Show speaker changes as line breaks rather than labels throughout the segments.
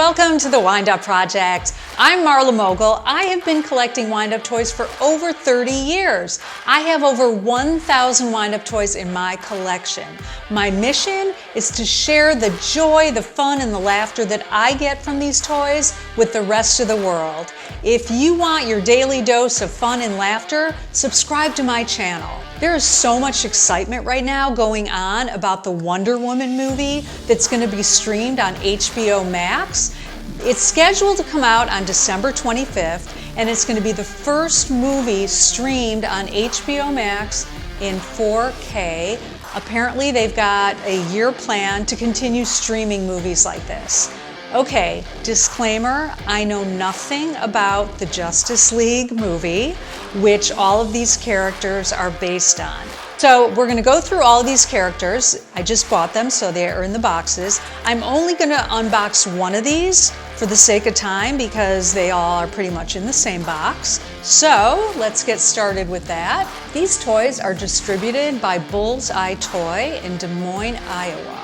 Welcome to the Windup Project. I'm Marla Mogul. I have been collecting Windup toys for over 30 years. I have over 1,000 Windup toys in my collection. My mission is to share the joy, the fun, and the laughter that I get from these toys with the rest of the world. If you want your daily dose of fun and laughter, subscribe to my channel. There is so much excitement right now going on about the Wonder Woman movie that's going to be streamed on HBO Max. It's scheduled to come out on December 25th, and it's going to be the first movie streamed on HBO Max in 4K. Apparently, they've got a year plan to continue streaming movies like this. Okay, disclaimer, I know nothing about the Justice League movie, which all of these characters are based on. So we're going to go through all of these characters. I just bought them, so they are in the boxes. I'm only going to unbox one of these for the sake of time because they all are pretty much in the same box. So let's get started with that. These toys are distributed by Bullseye Toy in Des Moines, Iowa.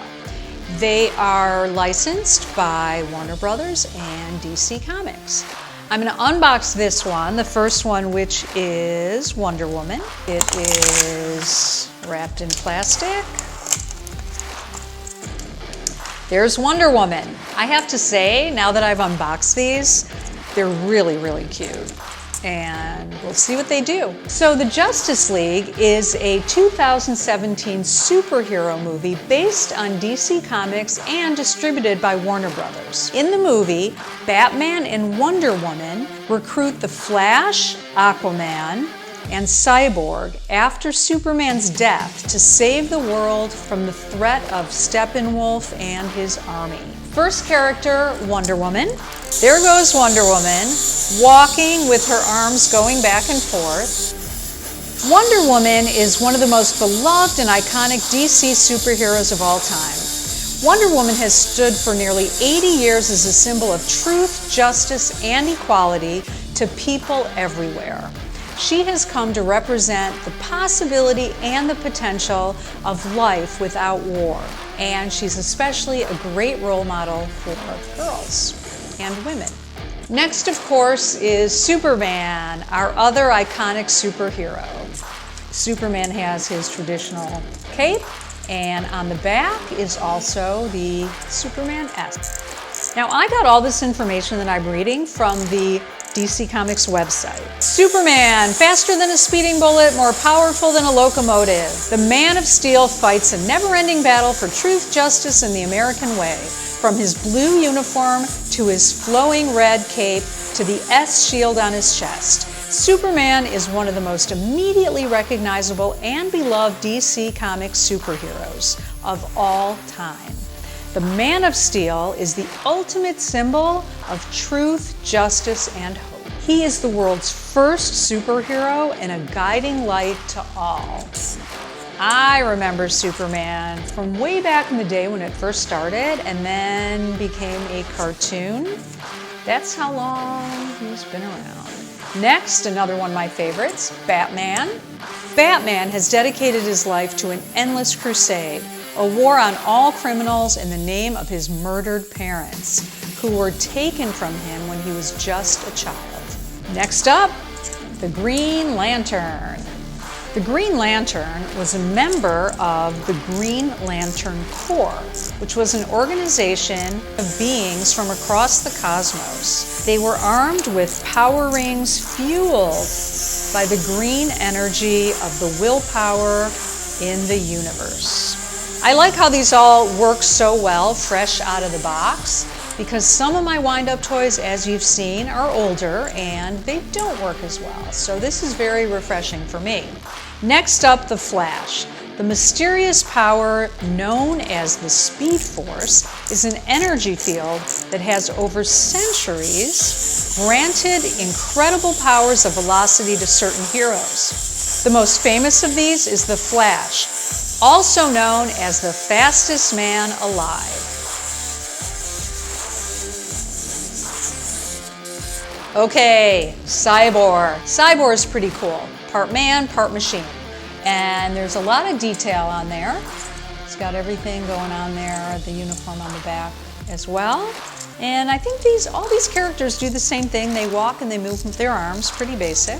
They are licensed by Warner Brothers and DC Comics. I'm going to unbox this one, the first one, which is Wonder Woman. It is wrapped in plastic. There's Wonder Woman. I have to say, now that I've unboxed these, they're really, really cute. And we'll see what they do. So the Justice League is a 2017 superhero movie based on DC Comics and distributed by Warner Brothers. In the movie, Batman and Wonder Woman recruit the Flash, Aquaman, and Cyborg after Superman's death to save the world from the threat of Steppenwolf and his army. First character, Wonder Woman. There goes Wonder Woman, walking with her arms going back and forth. Wonder Woman is one of the most beloved and iconic DC superheroes of all time. Wonder Woman has stood for nearly 80 years as a symbol of truth, justice, and equality to people everywhere. She has come to represent the possibility and the potential of life without war. And she's especially a great role model for girls and women. Next, of course, is Superman, our other iconic superhero. Superman has his traditional cape, and on the back is also the Superman S. Now, I got all this information that I'm reading from the DC Comics website. Superman, faster than a speeding bullet, more powerful than a locomotive. The Man of Steel fights a never-ending battle for truth, justice, and the American way. From his blue uniform to his flowing red cape to the S shield on his chest. Superman is one of the most immediately recognizable and beloved DC Comics superheroes of all time. The Man of Steel is the ultimate symbol of truth, justice, and hope. He is the world's first superhero and a guiding light to all. I remember Superman from way back in the day when it first started and then became a cartoon. That's how long he's been around. Next, another one of my favorites, Batman. Batman has dedicated his life to an endless crusade, a war on all criminals in the name of his murdered parents, who were taken from him when he was just a child. Next up, the Green Lantern. The Green Lantern was a member of the Green Lantern Corps, which was an organization of beings from across the cosmos. They were armed with power rings fueled by the green energy of the willpower in the universe. I like how these all work so well fresh out of the box because some of my wind-up toys, as you've seen, are older and they don't work as well. So this is very refreshing for me. Next up, the Flash. The mysterious power known as the Speed Force is an energy field that has over centuries granted incredible powers of velocity to certain heroes. The most famous of these is the Flash, also known as the fastest man alive. Okay, Cyborg. Cyborg is pretty cool. Part man, part machine. And there's a lot of detail on there. It's got everything going on there, the uniform on the back as well. And I think all these characters do the same thing. They walk and they move with their arms, pretty basic.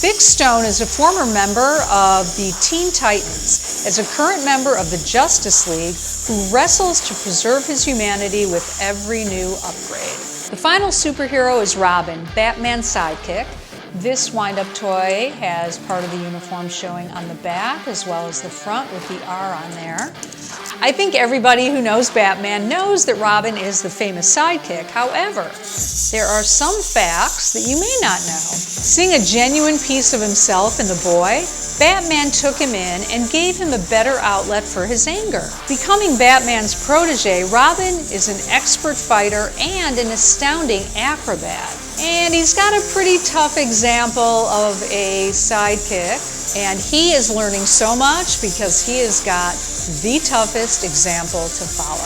Big Stone is a former member of the Teen Titans, as a current member of the Justice League who wrestles to preserve his humanity with every new upgrade. The final superhero is Robin, Batman's sidekick. This wind-up toy has part of the uniform showing on the back as well as the front with the R on there. I think everybody who knows Batman knows that Robin is the famous sidekick. However, there are some facts that you may not know. Seeing a genuine piece of himself in the boy, Batman took him in and gave him a better outlet for his anger. Becoming Batman's protege, Robin is an expert fighter and an astounding acrobat. And he's got a pretty tough example of a sidekick, and he is learning so much because he has got the toughest example to follow.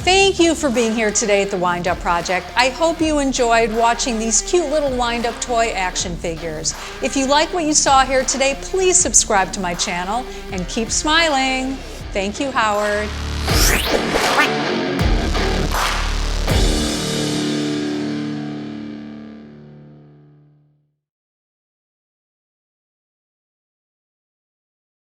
Thank you for being here today at the Windup Project. I hope you enjoyed watching these cute little wind-up toy action figures. If you like what you saw here today, please subscribe to my channel and keep smiling. Thank you, Howard.